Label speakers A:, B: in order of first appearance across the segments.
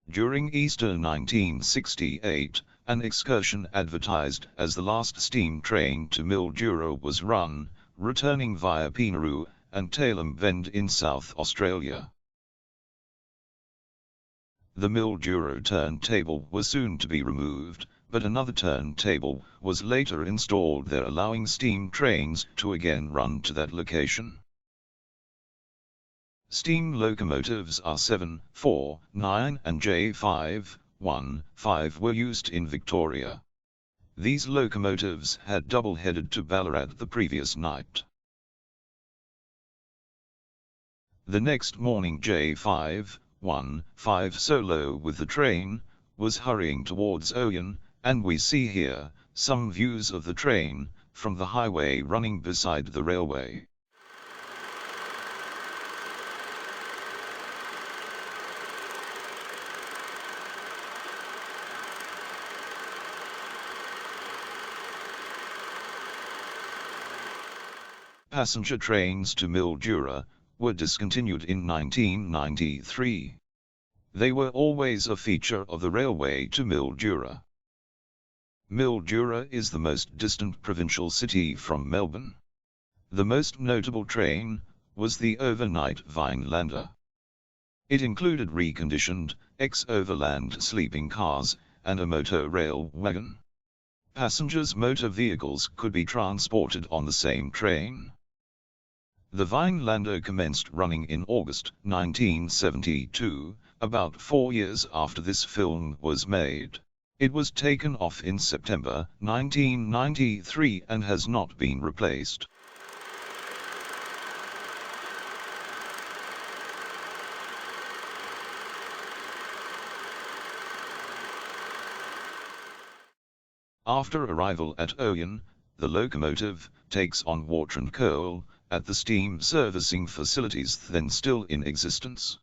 A: During Easter 1968, an excursion advertised as the last steam train to Mildura was run, returning via Pinaroo and Tailem Bend in South Australia. The Mildura turntable was soon to be removed, but another turntable was later installed there, allowing steam trains to again run to that location. Steam locomotives R7, 4, 9 and J5, 1, 5 were used in Victoria. These locomotives had double-headed to Ballarat the previous night. The next morning J5, 1, 5 solo with the train, was hurrying towards Oyen, and we see here some views of the train from the highway running beside the railway. Passenger trains to Mildura were discontinued in 1993. They were always a feature of the railway to Mildura. Mildura is the most distant provincial city from Melbourne. The most notable train was the overnight Vinelander. It included reconditioned, ex-overland sleeping cars, and a motor rail wagon. Passengers' motor vehicles could be transported on the same train. The Vinelander commenced running in August 1972, about 4 years after this film was made. It was taken off in September 1993 and has not been replaced. After arrival at Oyen, the locomotive takes on water and coal at the steam servicing facilities then still in existence.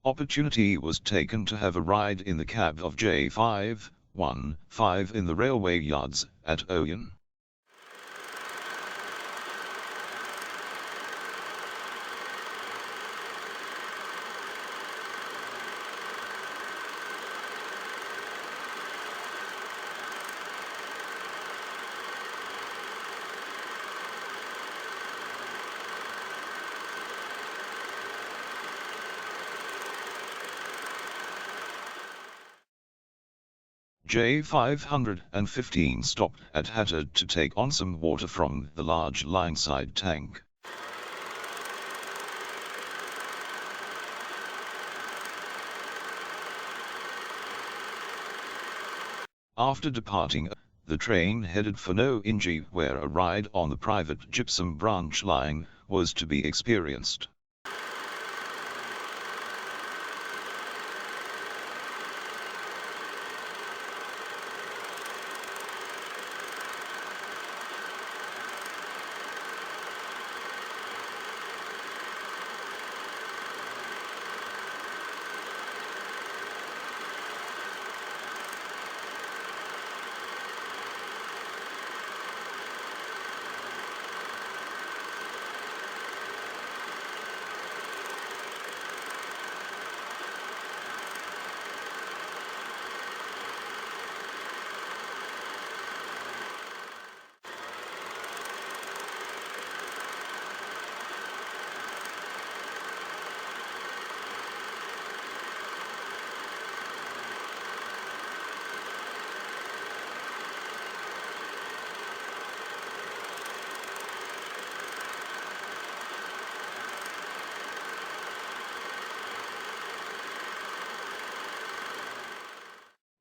A: Opportunity was taken to have a ride in the cab of J5, 1, 5 in the railway yards at Oyen. J515 stopped at Hatter to take on some water from the large lineside tank. After departing, the train headed for No-Inji, where a ride on the private gypsum branch line was to be experienced.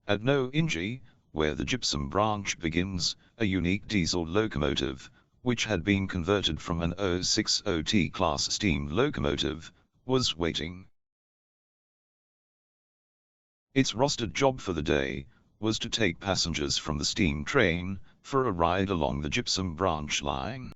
A: At No-Inji, where the gypsum branch begins, a unique diesel locomotive, which had been converted from an 060T class steam locomotive, was waiting. Its rostered job for the day was to take passengers from the steam train for a ride along the gypsum branch line.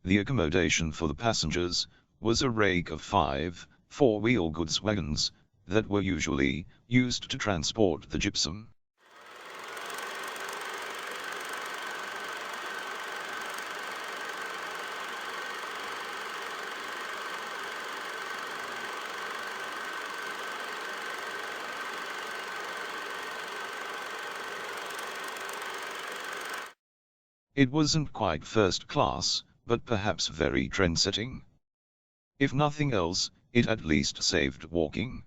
A: The accommodation for the passengers was a rake of 5 four-wheel goods wagons that were usually used to transport the gypsum. It wasn't quite first class, but perhaps very trend-setting. If nothing else, it at least saved walking.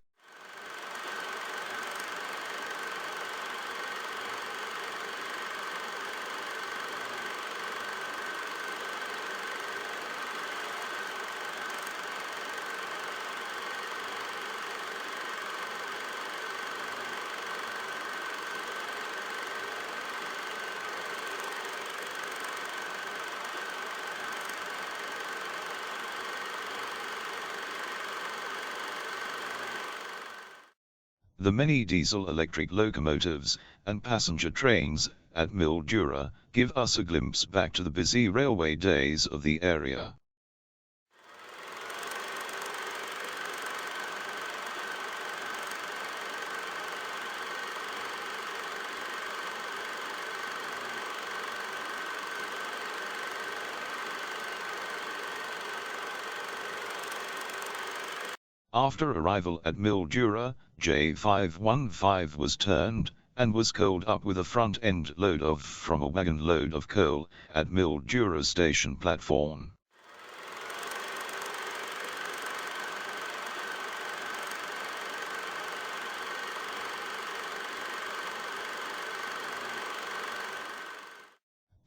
A: The many diesel-electric locomotives and passenger trains at Mildura give us a glimpse back to the busy railway days of the area. After arrival at Mildura, J515 was turned, and was coaled up with a front-end load from a wagon load of coal, at Mildura station platform.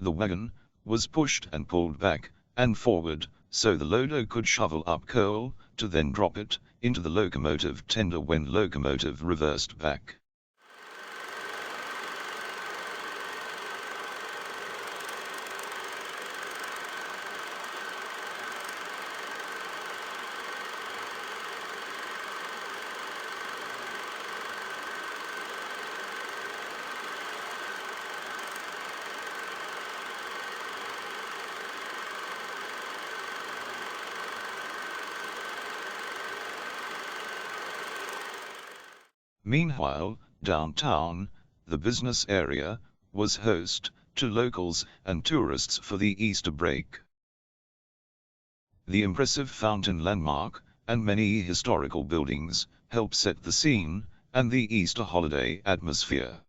A: The wagon was pushed and pulled back and forward, so the loader could shovel up coal, to then drop it into the locomotive tender when locomotive reversed back. Meanwhile, downtown, the business area, was host to locals and tourists for the Easter break. The impressive fountain landmark, and many historical buildings, help set the scene, and the Easter holiday atmosphere.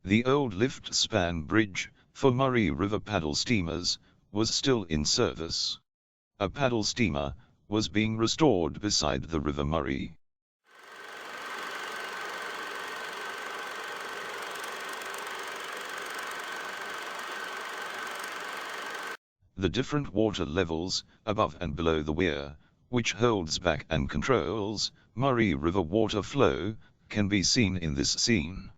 A: The old lift span bridge, for Murray River paddle steamers, was still in service. A paddle steamer was being restored beside the River Murray. The different water levels, above and below the weir, which holds back and controls Murray River water flow, can be seen in this scene.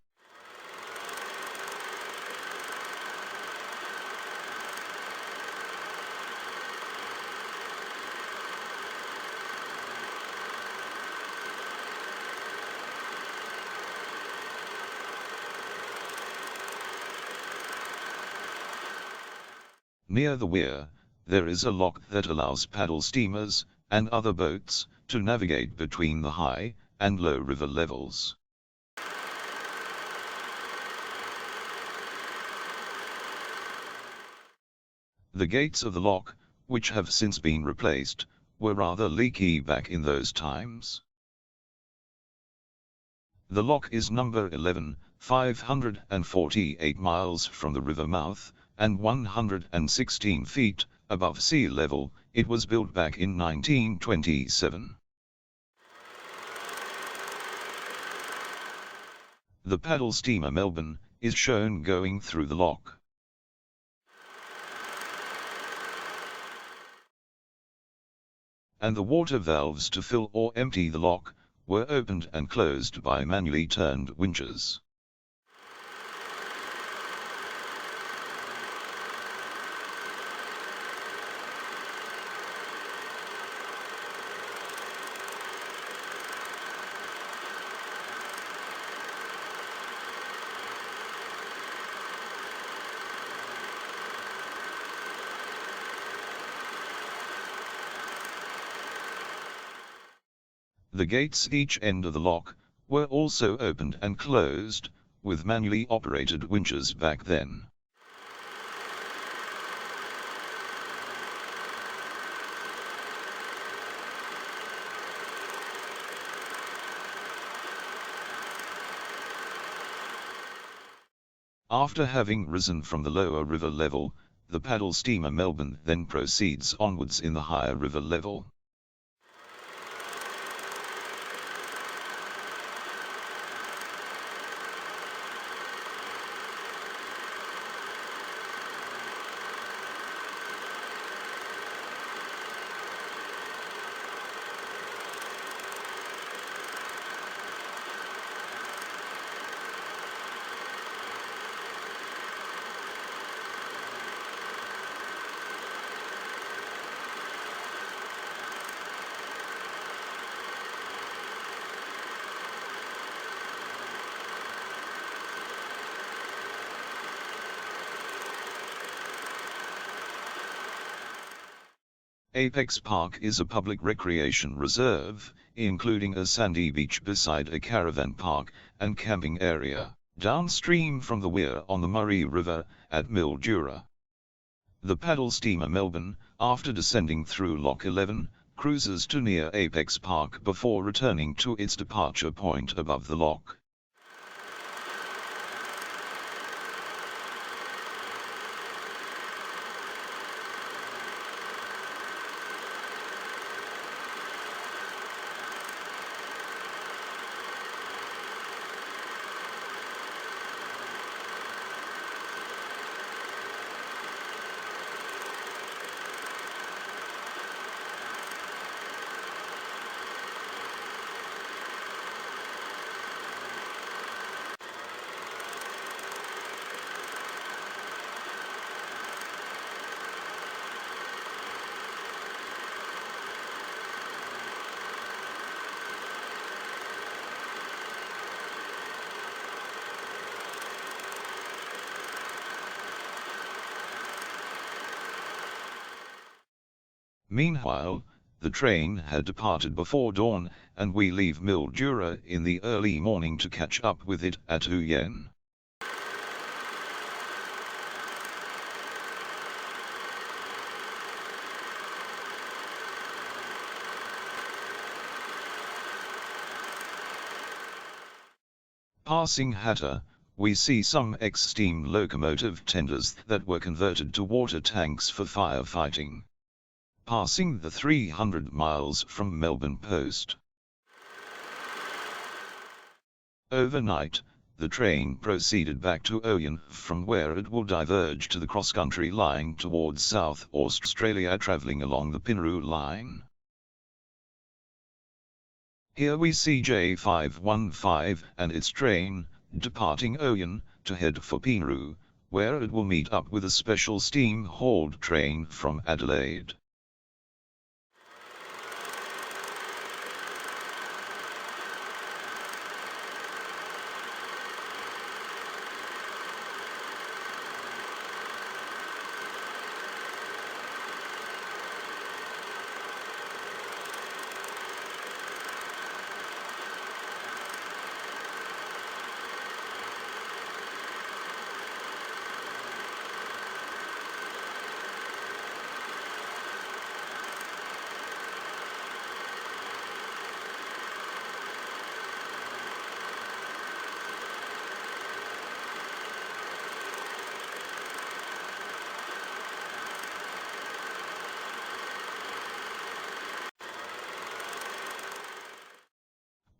A: Near the weir, there is a lock that allows paddle steamers and other boats to navigate between the high and low river levels. The gates of the lock, which have since been replaced, were rather leaky back in those times. The lock is number 11, 548 miles from the river mouth, and 116 feet above sea level. It was built back in 1927. The paddle steamer Melborne is shown going through the lock. And the water valves to fill or empty the lock were opened and closed by manually turned winches. The gates each end of the lock were also opened and closed, with manually operated winches back then. After having risen from the lower river level, the paddle steamer Melbourne then proceeds onwards in the higher river level. Apex Park is a public recreation reserve, including a sandy beach beside a caravan park and camping area, downstream from the weir on the Murray River, at Mildura. The paddle steamer Melbourne, after descending through Lock 11, cruises to near Apex Park before returning to its departure point above the lock. Meanwhile, the train had departed before dawn, and we leave Mildura in the early morning to catch up with it at Huyen. Passing Hatta, we see some ex-steam locomotive tenders that were converted to water tanks for firefighting. Passing the 300 miles from Melbourne Post. Overnight, the train proceeded back to Huyen, from where it will diverge to the cross-country line towards South Australia, travelling along the Pinaroo line. Here we see J515 and its train, departing Huyen, to head for Pinaroo, where it will meet up with a special steam-hauled train from Adelaide.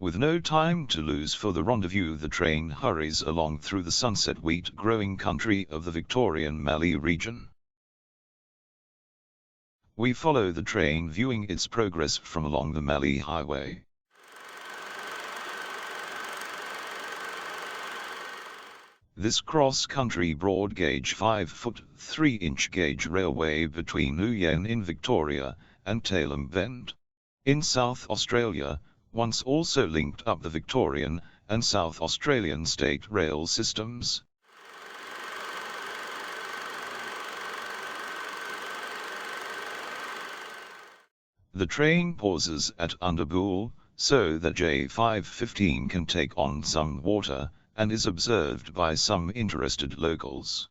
A: With no time to lose for the rendezvous, the train hurries along through the sunset wheat-growing country of the Victorian Mallee region. We follow the train, viewing its progress from along the Mallee Highway. This cross-country broad-gauge 5-foot 3-inch gauge railway between Huyen in Victoria and Tailem Bend in South Australia once also linked up the Victorian and South Australian state rail systems. The train pauses at Underbool, so that J515 can take on some water, and is observed by some interested locals.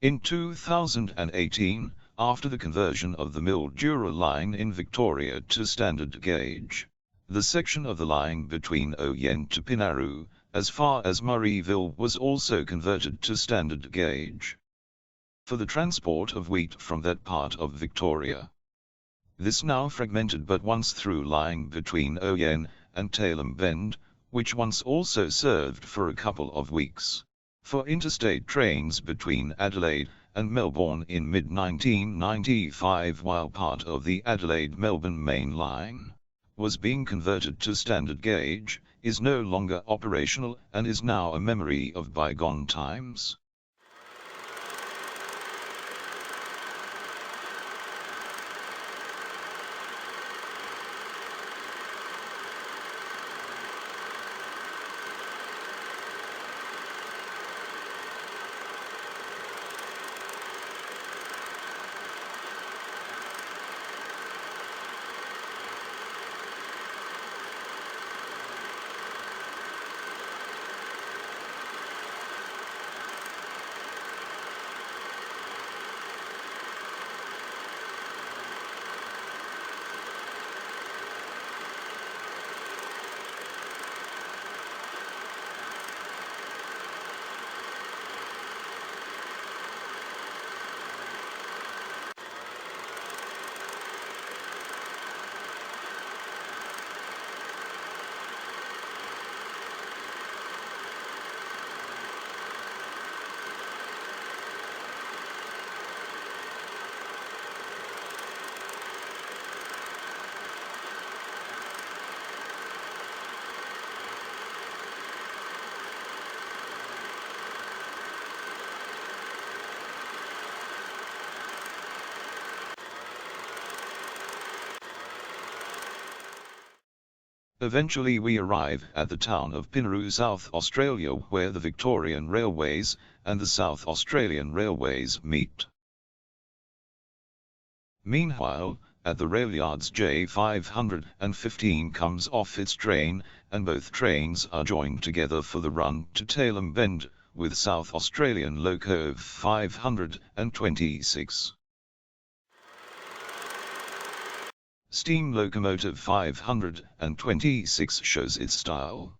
A: In 2018, after the conversion of the Mildura line in Victoria to standard gauge, the section of the line between Oyen to Pinaroo, as far as Murrayville, was also converted to standard gauge for the transport of wheat from that part of Victoria. This now fragmented but once through line between Oyen and Tailem Bend, which once also served for a couple of weeks for interstate trains between Adelaide and Melbourne in mid-1995, while part of the Adelaide-Melbourne main line was being converted to standard gauge, is no longer operational and is now a memory of bygone times. Eventually we arrive at the town of Pinaroo, South Australia, where the Victorian Railways and the South Australian Railways meet. Meanwhile, at the rail yards, J515 comes off its train, and both trains are joined together for the run to Tailem Bend, with South Australian locomotive 526. Steam locomotive 526 shows its style.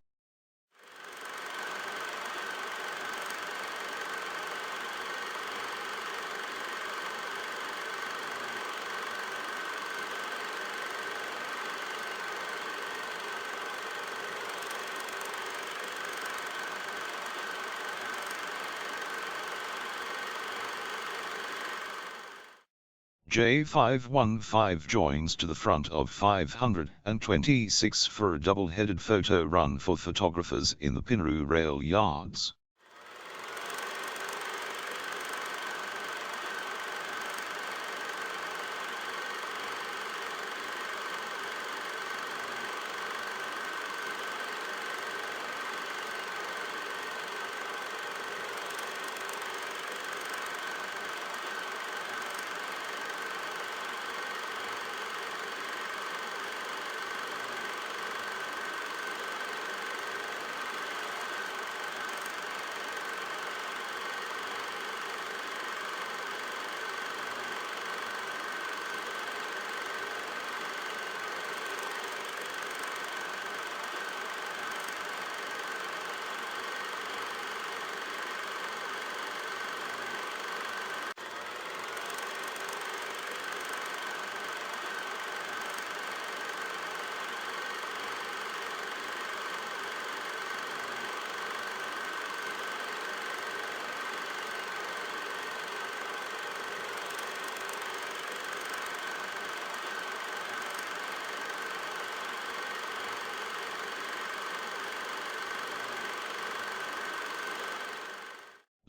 A: J515 joins to the front of 526 for a double-headed photo run for photographers in the Pinaroo rail yards.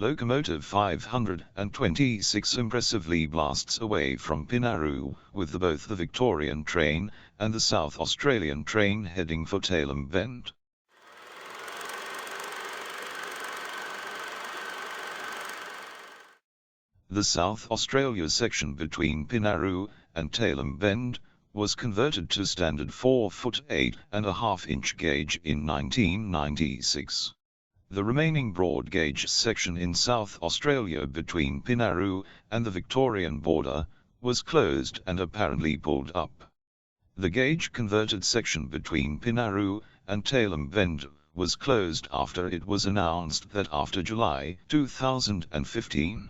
A: Locomotive 526 impressively blasts away from Pinaroo, with both the Victorian train and the South Australian train heading for Tailem Bend. The South Australia section between Pinaroo and Tailem Bend was converted to standard 4-foot 8.5-inch gauge in 1996. The remaining broad gauge section in South Australia between Pinaroo and the Victorian border was closed and apparently pulled up. The gauge converted section between Pinaroo and Tailem Bend was closed after it was announced that after July 2015,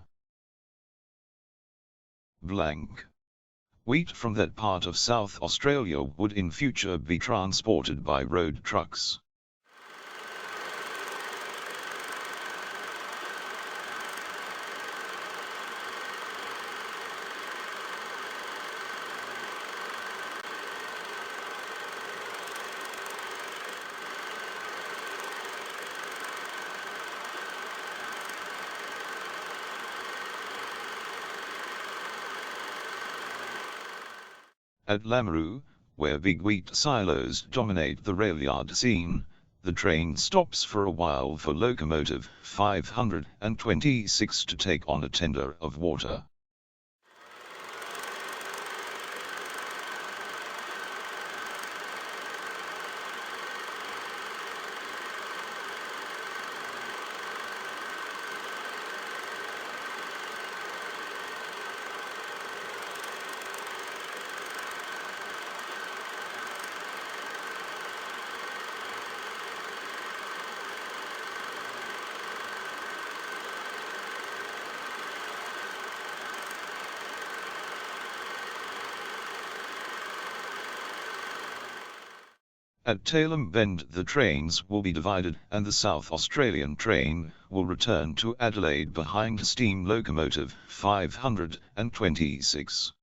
A: wheat from that part of South Australia would in future be transported by road trucks. At Lameroo, where big wheat silos dominate the railyard scene, the train stops for a while for locomotive 526 to take on a tender of water. At Tailem Bend the trains will be divided and the South Australian train will return to Adelaide behind steam locomotive 526.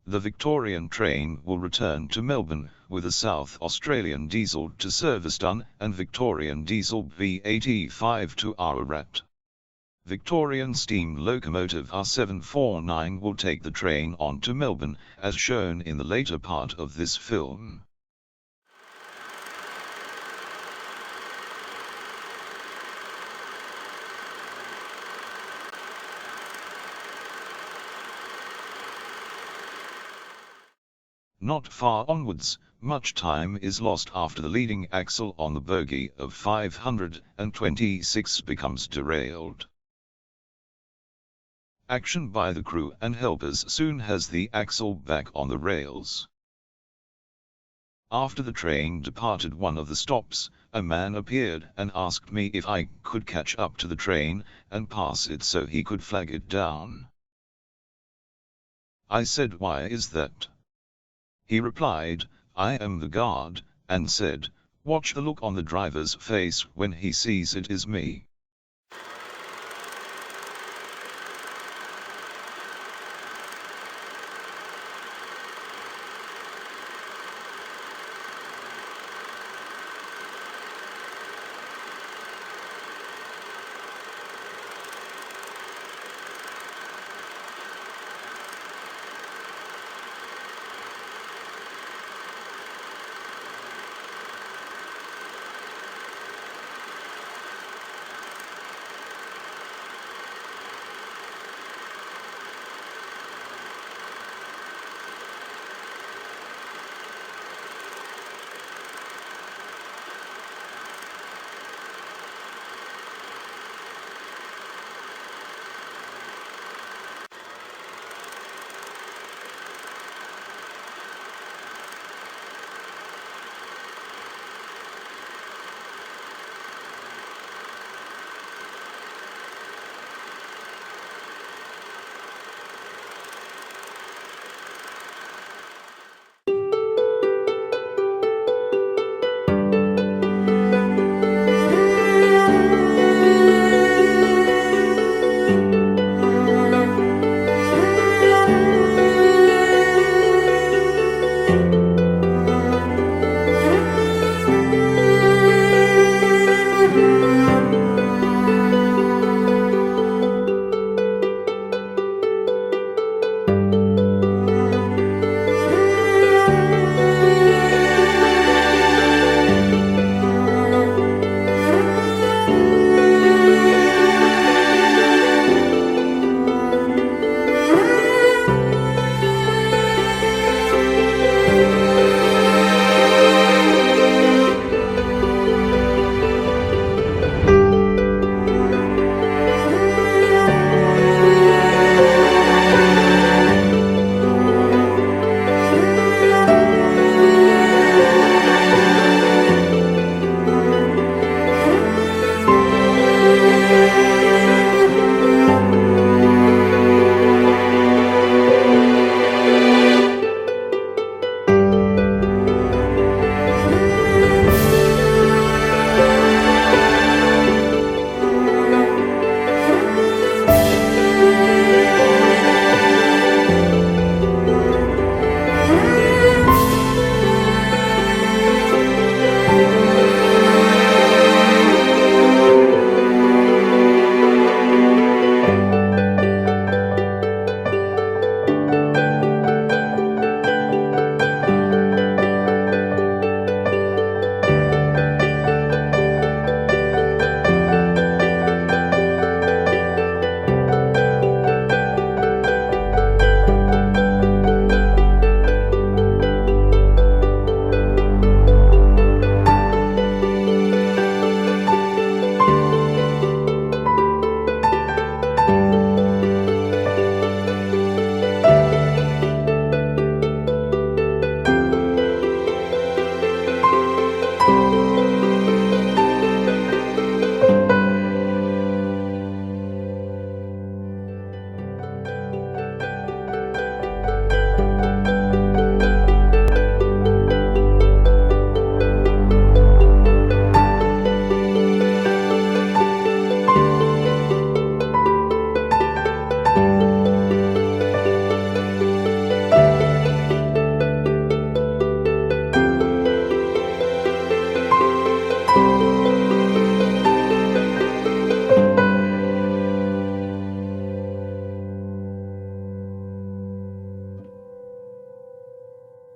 A: The Victorian train will return to Melbourne with a South Australian diesel to Serviceton and Victorian diesel V85 to Ararat. Victorian steam locomotive R749 will take the train on to Melbourne as shown in the later part of this film. Not far onwards, much time is lost after the leading axle on the bogie of 526 becomes derailed. Action by the crew and helpers soon has the axle back on the rails. After the train departed one of the stops, a man appeared and asked me if I could catch up to the train and pass it so he could flag it down. I said, "Why is that?" He replied, "I am the guard," and said, "Watch the look on the driver's face when he sees it is me."